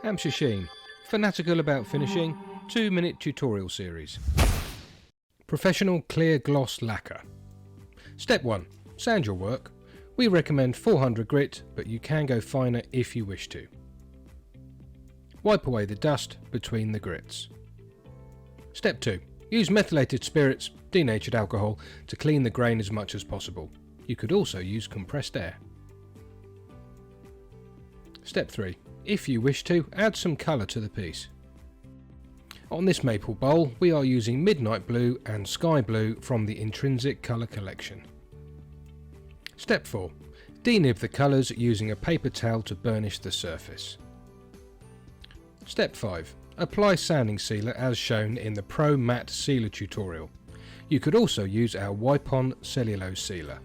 Hampshire Sheen, fanatical about finishing, 2-minute tutorial series. Professional Clear Gloss Lacquer. Step 1. Sand your work. We recommend 400 grit, but you can go finer if you wish to. Wipe away the dust between the grits. Step 2. Use methylated spirits, denatured alcohol, to clean the grain as much as possible. You could also use compressed air. Step 3. If you wish to, add some colour to the piece. On this maple bowl, we are using midnight blue and sky blue from the Intrinsic Colour Collection. Step 4. Denib the colours using a paper towel to burnish the surface. Step 5. Apply sanding sealer as shown in the Pro Matte Sealer tutorial. You could also use our Wipe-On cellulose sealer.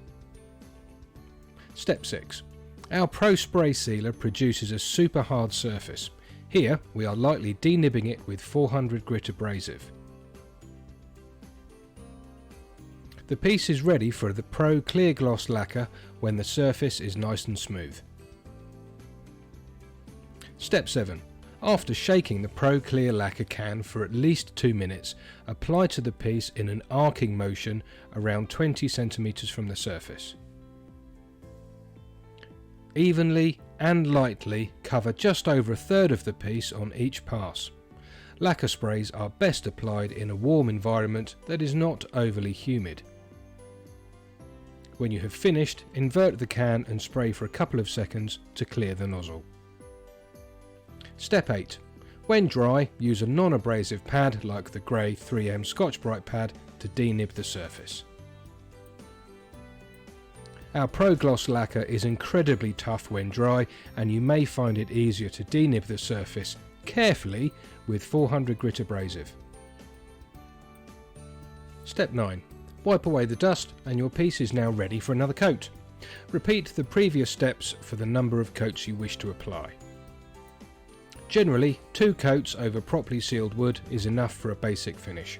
Step 6. Our Pro Spray Sealer produces a super hard surface. Here we are lightly denibbing it with 400 grit abrasive. The piece is ready for the Pro Clear Gloss Lacquer when the surface is nice and smooth. Step 7. After shaking the Pro Clear Lacquer can for at least 2 minutes, apply to the piece in an arcing motion around 20 cm from the surface. Evenly and lightly cover just over 1/3 of the piece on each pass. Lacquer sprays are best applied in a warm environment that is not overly humid. When you have finished, invert the can and spray for a couple of seconds to clear the nozzle. Step 8. When dry, use a non-abrasive pad like the grey 3M Scotch-Brite pad to denib the surface. Our Pro Gloss Lacquer is incredibly tough when dry, and you may find it easier to denib the surface carefully with 400 grit abrasive. Step 9. Wipe away the dust and your piece is now ready for another coat. Repeat the previous steps for the number of coats you wish to apply. Generally, 2 coats over properly sealed wood is enough for a basic finish.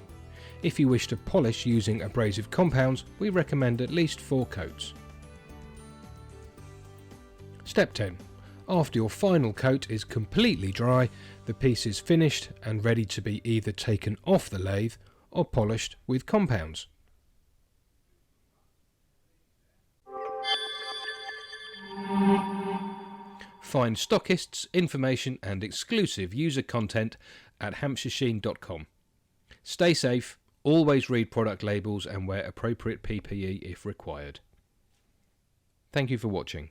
If you wish to polish using abrasive compounds, we recommend at least 4 coats. Step 10. After your final coat is completely dry, the piece is finished and ready to be either taken off the lathe or polished with compounds. Find stockists, information and exclusive user content at hampshiresheen.com. Stay safe, always read product labels and wear appropriate PPE if required. Thank you for watching.